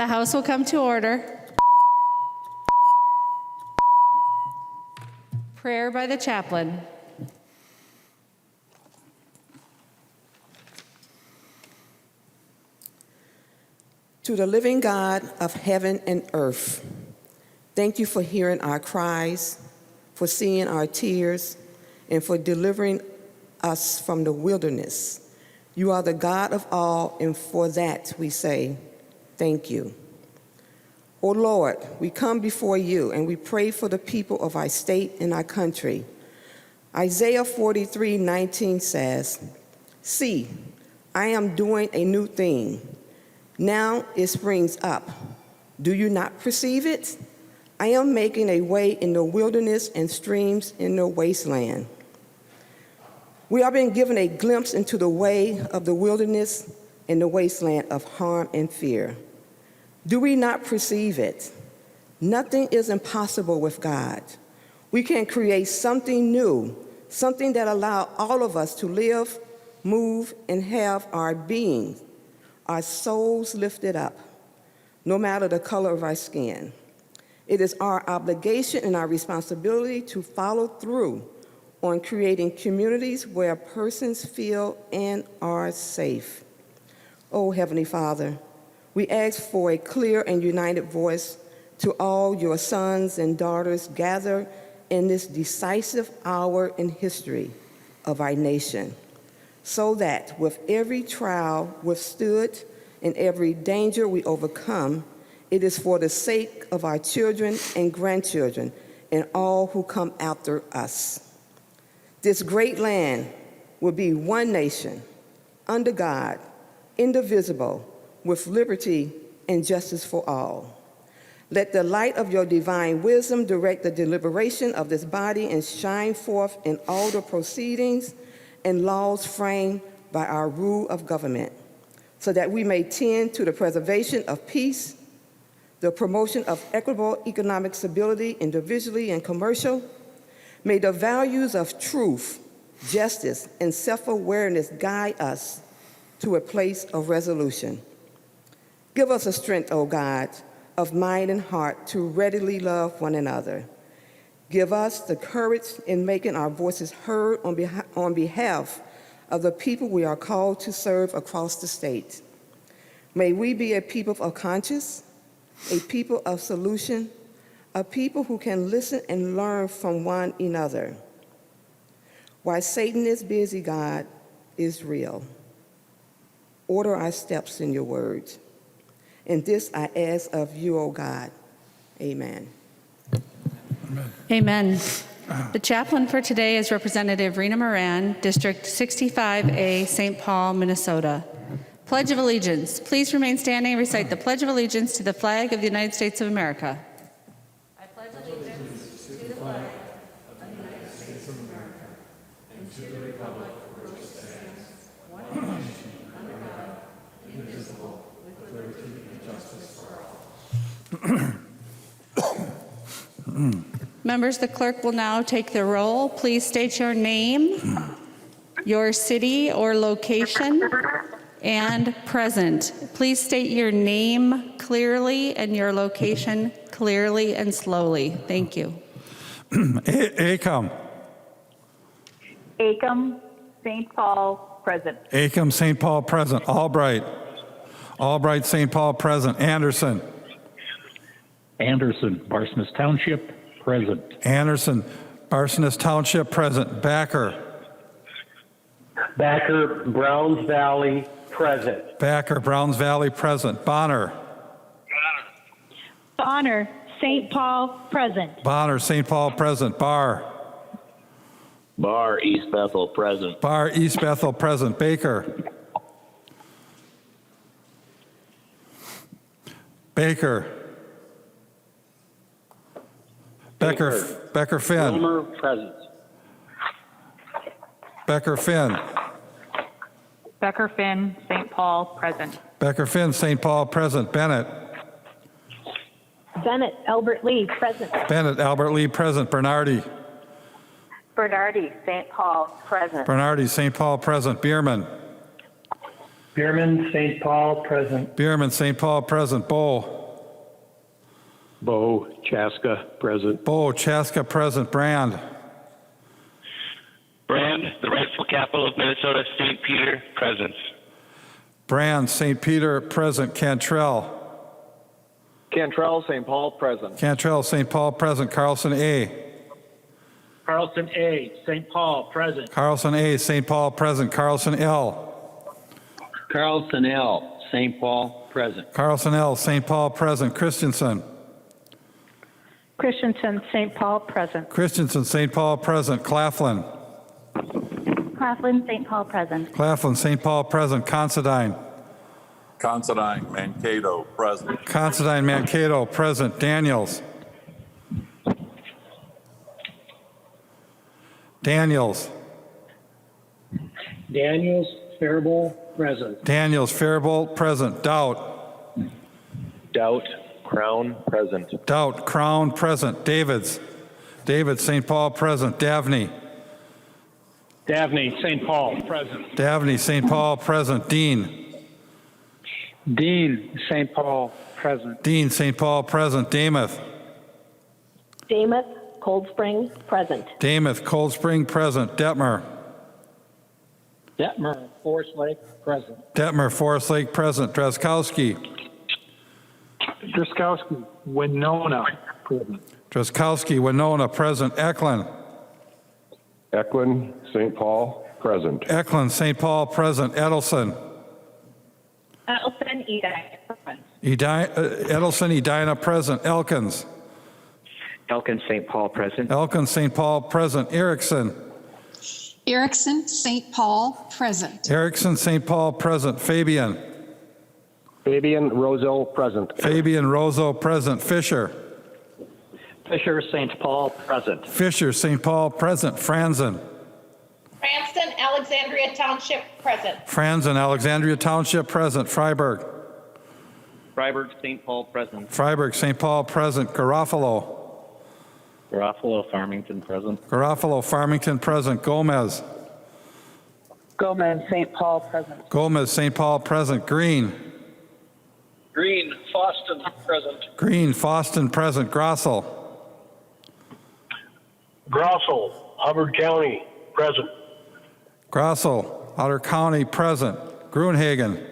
The House will come to order. Prayer by the chaplain. To the living God of heaven and earth, thank you for hearing our cries, for seeing our tears, and for delivering us from the wilderness. You are the God of all, and for that we say, thank you. O Lord, we come before you and we pray for the people of our state and our country. Isaiah 43:19 says, "See, I am doing a new thing. Now it springs up. Do you not perceive it? I am making a way in the wilderness and streams in the wasteland." We are being given a glimpse into the way of the wilderness and the wasteland of harm and fear. Do we not perceive it? Nothing is impossible with God. We can create something new, something that allows all of us to live, move, and have our being, our souls lifted up, no matter the color of our skin. It is our obligation and our responsibility to follow through on creating communities where persons feel and are safe. Oh, Heavenly Father, we ask for a clear and united voice to all your sons and daughters gathered in this decisive hour in history of our nation, so that with every trial withstood and every danger we overcome, it is for the sake of our children and grandchildren and all who come after us. This great land will be one nation, under God, indivisible, with liberty and justice for all. Let the light of your divine wisdom direct the deliberation of this body and shine forth in all the proceedings and laws framed by our rule of government, so that we may tend to the preservation of peace, the promotion of equitable economic stability individually and commercial. May the values of truth, justice, and self-awareness guide us to a place of resolution. Give us a strength, O God, of mind and heart to readily love one another. Give us the courage in making our voices heard on behalf of the people we are called to serve across the state. May we be a people of conscience, a people of solution, a people who can listen and learn from one another. While Satan is busy, God is real. Order our steps in your words. And this I ask of you, O God. Amen. Amen. The chaplain for today is Representative Rena Moran, District 65A, St. Paul, Minnesota. Pledge of Allegiance. Please remain standing and recite the Pledge of Allegiance to the flag of the United States of America. I pledge allegiance to the flag of the United States of America and to the republic for which it stands, one nation, under God, indivisible, with liberty and justice for all. Members, the clerk will now take the roll. Please state your name, your city or location, and present. Please state your name clearly and your location clearly and slowly. Thank you. Acom. Acom, St. Paul, present. Acom, St. Paul, present. Albright. Albright, St. Paul, present. Anderson. Anderson, Barsness Township, present. Anderson, Barsness Township, present. Backer. Backer, Browns Valley, present. Backer, Browns Valley, present. Bonner. Bonner, St. Paul, present. Bonner, St. Paul, present. Barr. Barr, East Bethel, present. Barr, East Bethel, present. Baker. Baker. Becker Finn. Wilmer, present. Becker Finn. Becker Finn, St. Paul, present. Becker Finn, St. Paul, present. Bennett. Bennett, Albert Lee, present. Bennett, Albert Lee, present. Bernardi. Bernardi, St. Paul, present. Bernardi, St. Paul, present. Bierman. Bierman, St. Paul, present. Bierman, St. Paul, present. Bo. Bo Chaska, present. Bo, Chaska, present. Brand. Brand, the rightful capital of Minnesota, St. Peter, present. Brand, St. Peter, present. Cantrell. Cantrell, St. Paul, present. Cantrell, St. Paul, present. Carlson A. Carlson A., St. Paul, present. Carlson A, St. Paul, present. Carlson L. Carlson L., St. Paul, present. Carlson L, St. Paul, present. Christensen. Christensen, St. Paul, present. Christensen, St. Paul, present. Claflin. Claflin, St. Paul, present. Claflin, St. Paul, present. Considine. Considine, Mankato, present. Considine, Mankato, present. Daniels. Daniels. Daniels, Faribault, present. Daniels, Faribault, present. Doubt. Doubt, Crown, present. Doubt, Crown, present. Davids. David, St. Paul, present. Davney. Davney, St. Paul, present. Davney, St. Paul, present. Dean. Dean, St. Paul, present. Dean, St. Paul, present. Damath. Damath, Cold Spring, present. Damath, Cold Spring, present. Detmer. Detmer, Forest Lake, present. Detmer, Forest Lake, present. Drazkowski. Druskowski, Winona, present. Drazkowski, Winona, present. Eklund. Eklund, St. Paul, present. Eklund, St. Paul, present. Edelson. Edelson, Edina, present. Edelson, Edina, present. Elkins. Elkins, St. Paul, present. Elkins, St. Paul, present. Erickson. Erickson, St. Paul, present. Erickson, St. Paul, present. Fabian. Fabian, Roseau, present. Fabian, Roseau, present. Fisher. Fisher, St. Paul, present. Fisher, St. Paul, present. Franzen. Cranston, Alexandria Township, present. Franzen, Alexandria Township, present. Freiburg. Freiburg, St. Paul, present. Freiburg, St. Paul, present. Garofalo. Garofalo, Farmington, present. Garofalo, Farmington, present. Gomez. Gomez, St. Paul, present. Gomez, St. Paul, present. Green. Green, Foston, present. Green, Foston, present. Grossel. Grossel, Hubbard County, present. Grossel, Otter County, present. Gruenhagen.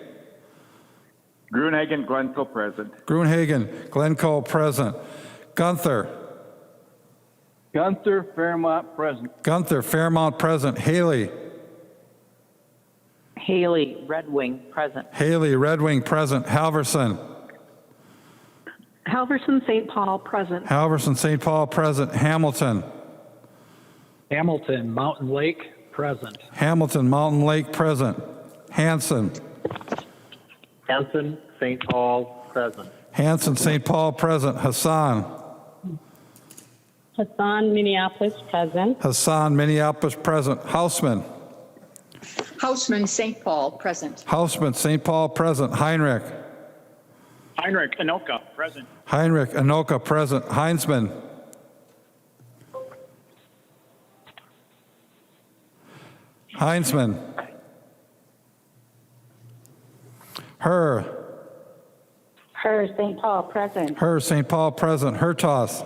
Gruenhagen, Glencoe, present. Gruenhagen, Glencoe, present. Gunther. Gunther, Fairmont, present. Gunther, Fairmount, present. Haley. Haley, Red Wing, present. Haley, Red Wing, present. Halverson. Halverson, St. Paul, present. Halverson, St. Paul, present. Hamilton. Hamilton, Mountain Lake, present. Hamilton, Mountain Lake, present. Hanson. Hanson, St. Paul, present. Hanson, St. Paul, present. Hassan. Hassan, Minneapolis, present. Hassan, Minneapolis, present. Houseman. Houseman, St. Paul, present. Houseman, St. Paul, present. Heinrich. Heinrich, Anoka, present. Heinrich, Anoka, present. Heinzman. Heinzman. Her. Her, St. Paul, present. Her, St. Paul, present. Hertos.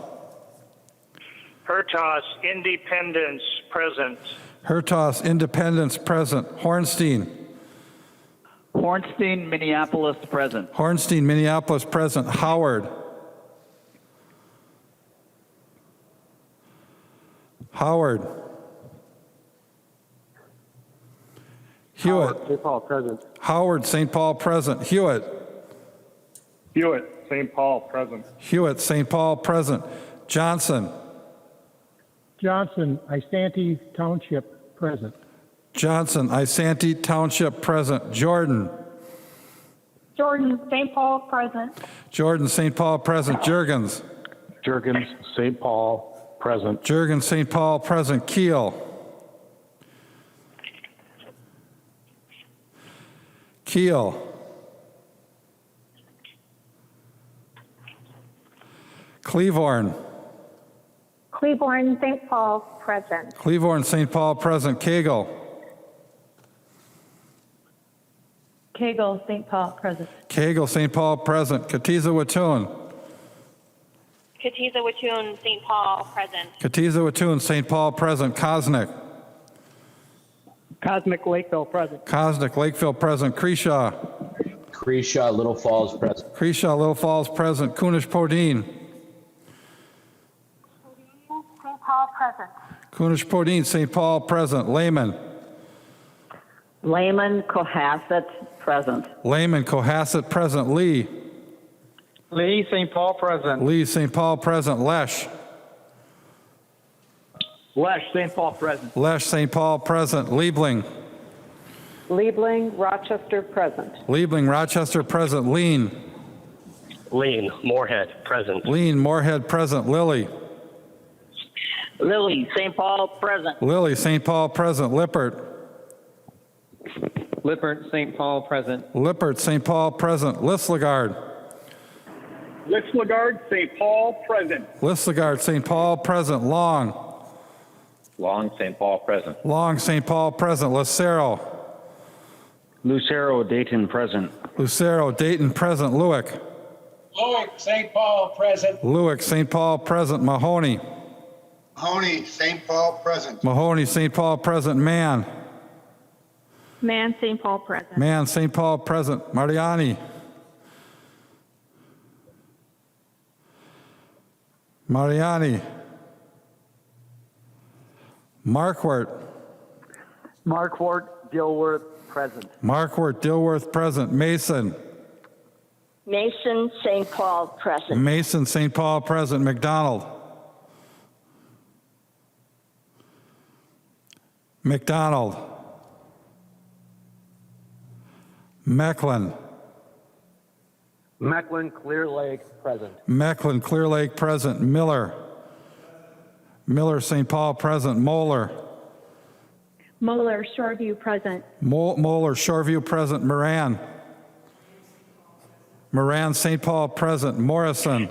Hertos, Independence, present. Hertos, Independence, present. Hornstein. Hornstein, Minneapolis, present. Hornstein, Minneapolis, present. Howard. Howard. Hewitt. St. Paul, present. Howard, St. Paul, present. Hewitt. Hewitt, St. Paul, present. Hewitt, St. Paul, present. Johnson. Johnson, Isanti Township, present. Johnson, Isanti Township, present. Jordan. Jordan, St. Paul, present. Jordan, St. Paul, present. Jurgens. Jurgens, St. Paul, present. Jurgens, St. Paul, present. Keel. Keel. Cleavorn. Cleburne, St. Paul, present. Cleavorn, St. Paul, present. Cagle. Cagle, St. Paul, present. Cagle, St. Paul, present. Katiza Watun. Katiza Watun, St. Paul, present. Katiza Watun, St. Paul, present. Kosnick. Cosmic Lakeville, present. Kosnick, Lakeville, present. Creshaw. Creshaw, Little Falls, present. Creshaw, Little Falls, present. Kunish Podine. St. Paul, present. Kunish Podine, St. Paul, present. Lehman. Lehman, Cohasset, present. Lehman, Cohasset, present. Lee. Lee, St. Paul, present. Lee, St. Paul, present. Lesh. Lesh, St. Paul, present. Lesh, St. Paul, present. Liebling. Liebling, Rochester, present. Liebling, Rochester, present. Lean. Lean, Moorhead, present. Lean, Moorhead, present. Lilly. Lily, St. Paul, present. Lilly, St. Paul, present. Lippert. Lippert, St. Paul, present. Lippert, St. Paul, present. Lislegard. Lislegard, St. Paul, present. Lislegard, St. Paul, present. Long. Long, St. Paul, present. Long, St. Paul, present. Lucero. Lucero, Dayton, present. Lucero, Dayton, present. Lewick. Lewick, St. Paul, present. Lewick, St. Paul, present. Mahoney. Mahoney, St. Paul, present. Mahoney, St. Paul, present. Mann. Man, St. Paul, present. Mann, St. Paul, present. Mariani. Mariani. Markwart. Markwart, Dilworth, present. Markwart, Dilworth, present. Mason. Mason, St. Paul, present. Mason, St. Paul, present. McDonald. McDonald. Mecklin. Mecklin, Clear Lake, present. Mecklin, Clear Lake, present. Miller. Miller, St. Paul, present. Moeller. Moeller, Shoreview, present. Moeller, Shoreview, present. Moran. Moran, St. Paul, present. Morrison.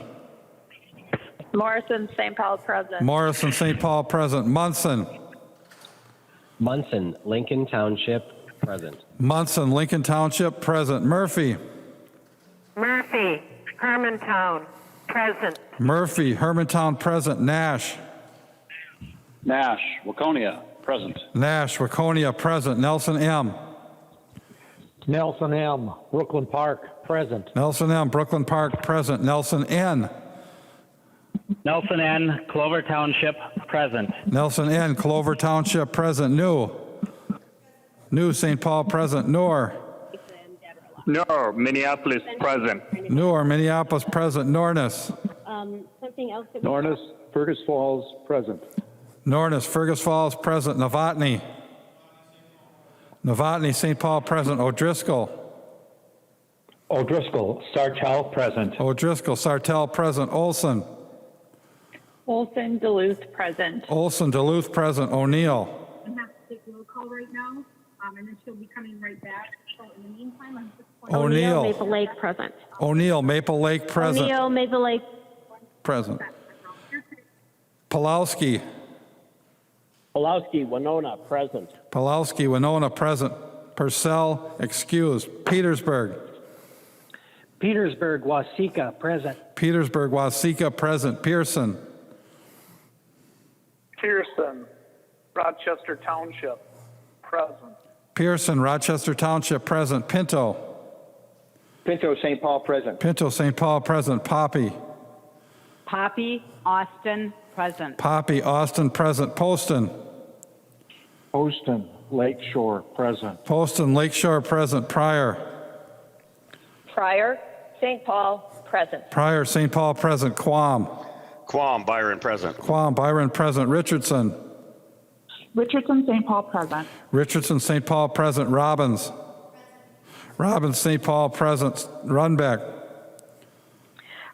Morrison, St. Paul, present. Morrison, St. Paul, present. Munson. Munson, Lincoln Township, present. Munson, Lincoln Township, present. Murphy. Murphy, Hermantown, present. Murphy, Hermantown, present. Nash. Nash, Waconia, present. Nash, Waconia, present. Nelson M. Nelson M., Brooklyn Park, present. Nelson M. Brooklyn Park, present. Nelson N. Nelson N., Clover Township, present. Nelson N. Clover Township, present. New, St. Paul, present. Noor. No, Minneapolis, present. Noor, Minneapolis, present. Nornis. Something else. Nornis, Fergus Falls, present. Nornis, Fergus Falls, present. Novotny. Novotny, St. Paul, present. O'Driscoll. O'Driscoll, Sartell, present. O'Driscoll, Sartell, present. Olson. Olson, Duluth, present. Olson, Duluth, present. O'Neill. I have to take roll call right now, and then she'll be coming right back. So in the meantime, I'm just going O'Neill. Maple Lake, present. O'Neill, Maple Lake, present. O'Neill, Maple Lake, Present. Pulowski. Pulowski, Winona, present. Pulowski, Winona, present. Purcell, excused. Petersburg. Petersburg, Wasika, present. Petersburg, Wasika, present. Pearson. Pearson, Rochester Township, present. Pearson, Rochester Township, present. Pinto. Pinto, St. Paul, present. Pinto, St. Paul, present. Poppy. Poppy, Austin, present. Poppy, Austin, present. Poston. Poston, Lakeshore, present. Poston, Lakeshore, present. Pryor. Pryor, St. Paul, present. Pryor, St. Paul, present. Quam. Quam, Byron, present. Quam, Byron, present. Richardson. Richardson, St. Paul, present. Richardson, St. Paul, present. Robbins. Robbins, St. Paul, present. Runbeck.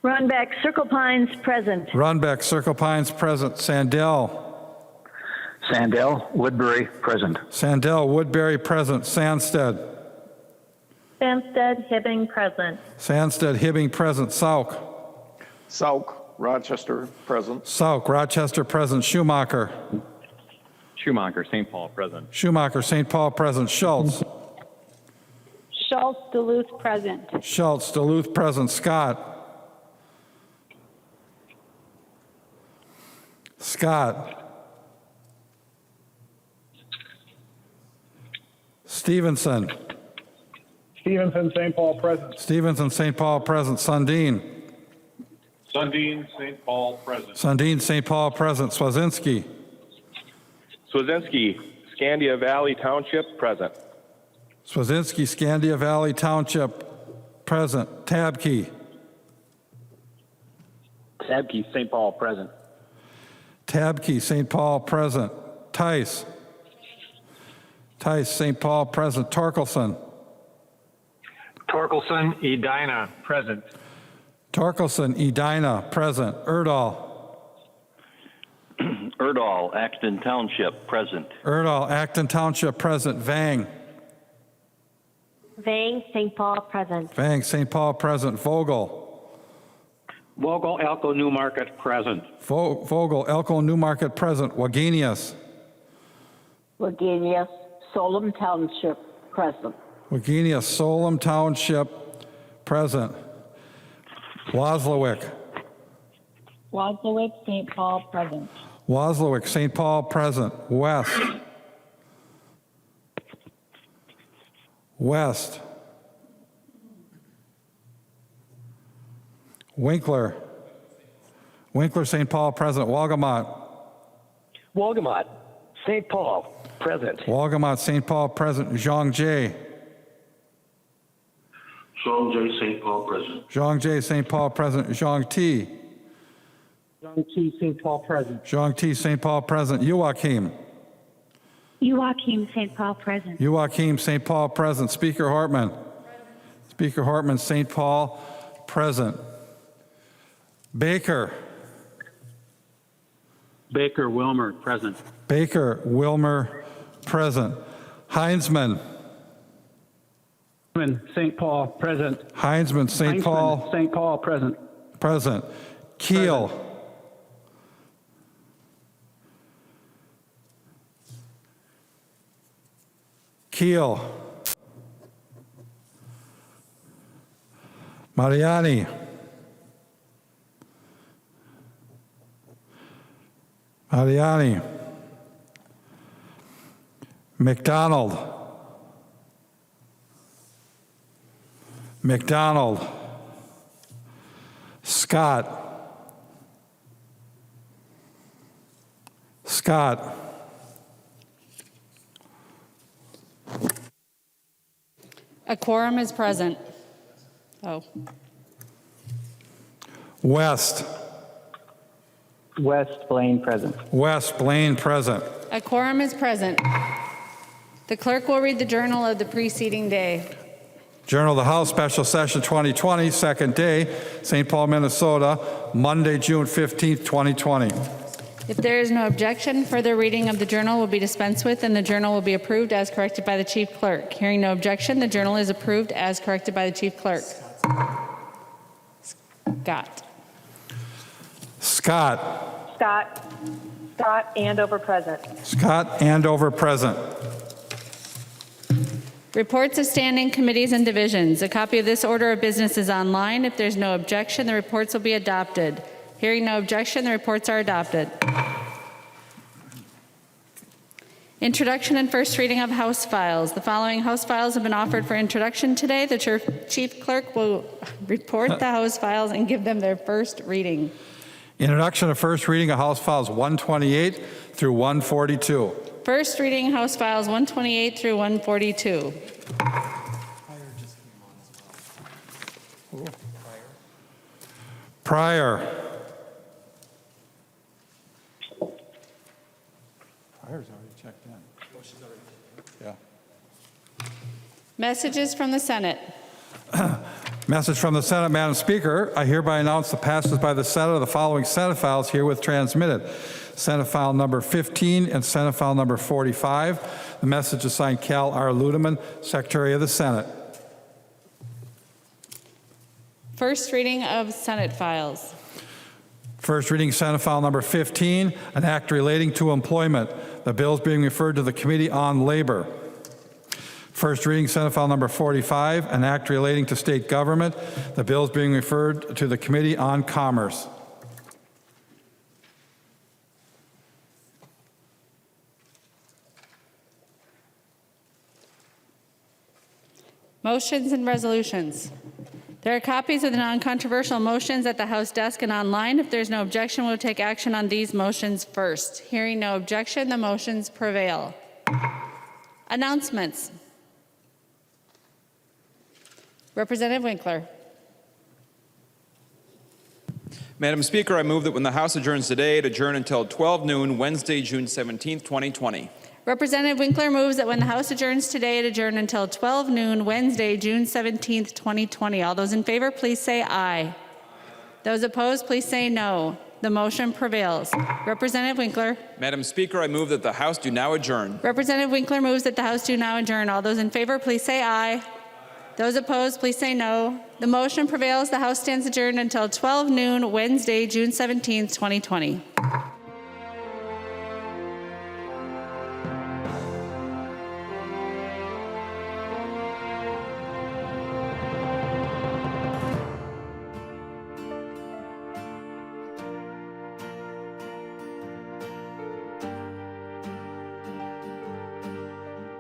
Runbeck, Circle Pines, present. Runbeck, Circle Pines, present. Sandell. Sandell, Woodbury, present. Sandell, Woodbury, present. Sandsted. Sandsted, Hibbing, present. Sandsted, Hibbing, present. Sauk. Sauk, Rochester, present. Sauk, Rochester, present. Schumacher. Schumacher, St. Paul, present. Schumacher, St. Paul, present. Schultz. Schultz, Duluth, present. Schultz, Duluth, present. Scott. Scott. Stevenson. Stevenson, St. Paul, present. Stevenson, St. Paul, present. Sundin. Sundin, St. Paul, present. Sundin, St. Paul, present. Swazinski. Swazinski, Scandia Valley Township, present. Swazinski, Scandia Valley Township, present. Tabke. Tabke, St. Paul, present. Tabke, St. Paul, present. Tice. Tice, St. Paul, present. Torkelson. Torkelson, Edina, present. Torkelson, Edina, present. Erdahl. Erdahl, Acton Township, present. Erdahl, Acton Township, present. Vang. Vang, St. Paul, present. Vang, St. Paul, present. Vogel. Vogel, Elko, Newmarket, present. Vogel, Elko, Newmarket, present. Wagenius. Wagenius, Solom Township, present. Wagenius, Solom Township, present. Woslowick. Wadsworth, St. Paul, present. Woslowick, St. Paul, present. West. West. Winkler. Winkler, St. Paul, present. Walgamot. Walgamot, St. Paul, present. Walgamot, St. Paul, present. Zhang Jie. Zhang J. St. Paul, present. Zhang Jie, St. Paul, present. Zhang Ti. Young T, St. Paul, present. Zhang Ti, St. Paul, present. Joachim. Joachim, St. Paul, present. Joachim, St. Paul, present. Speaker Hartman. Speaker Hartman, St. Paul, present. Baker. Baker, Wilmer, present. Baker, Wilmer, present. Heinzman. St. Paul, present. Heinzman, St. Paul, St. Paul, present. present. Keel. Keel. Mariani. Mariani. McDonald. McDonald. Scott. Scott. A quorum is present. Oh. West. West, Blaine, present. West, Blaine, present. A quorum is present. The clerk will read the journal of the preceding day. Journal of the House, Special Session 2020, second day, St. Paul, Minnesota, Monday, June 15th, 2020. If there is no objection, further reading of the journal will be dispensed with, and the journal will be approved as corrected by the chief clerk. Hearing no objection, the journal is approved as corrected by the chief clerk. Scott. Scott. Scott. Scott, Andover, present. Scott, Andover, present. Reports of standing committees and divisions. A copy of this order of business is online. If there's no objection, the reports will be adopted. Hearing no objection, the reports are adopted. Introduction and first reading of House files. The following House files have been offered for introduction today. The chief clerk will report the House files and give them their first reading. Introduction of first reading of House Files 128 through 142. First reading House files 128 through 142. Pryor. Pryor's already checked in. Oh, she's already checked in. Yeah. Messages from the Senate. Message from the Senate, Madam Speaker. I hereby announce the passes by the Senate of the following Senate files herewith transmitted. Senate file number 15 and Senate file number 45. The message is signed Cal R. Ludeman, Secretary of the Senate. First reading of Senate files. First reading Senate file number 15, an act relating to employment. The bill is being referred to the Committee on Labor. First reading, Senate File Number 45, an act relating to state government. The bill is being referred to the Committee on Commerce. Motions and resolutions. There are copies of the non-controversial motions at the House desk and online. If there's no objection, we'll take action on these motions first. Hearing no objection, the motions prevail. Announcements. Representative Winkler. Madam Speaker, I move that when the House adjourns today, it adjourn until 12 noon, Wednesday, June 17th, 2020. Representative Winkler moves that when the House adjourns today, it adjourn until 12 noon, Wednesday, June 17th, 2020. All those in favor, please say aye. Those opposed, please say no. The motion prevails. Representative Winkler. Madam Speaker, I move that the House do now adjourn. Representative Winkler moves that the House do now adjourn. All those in favor, please say aye. Those opposed, please say no. The motion prevails. The House stands adjourned until 12 noon, Wednesday, June 17th, 2020.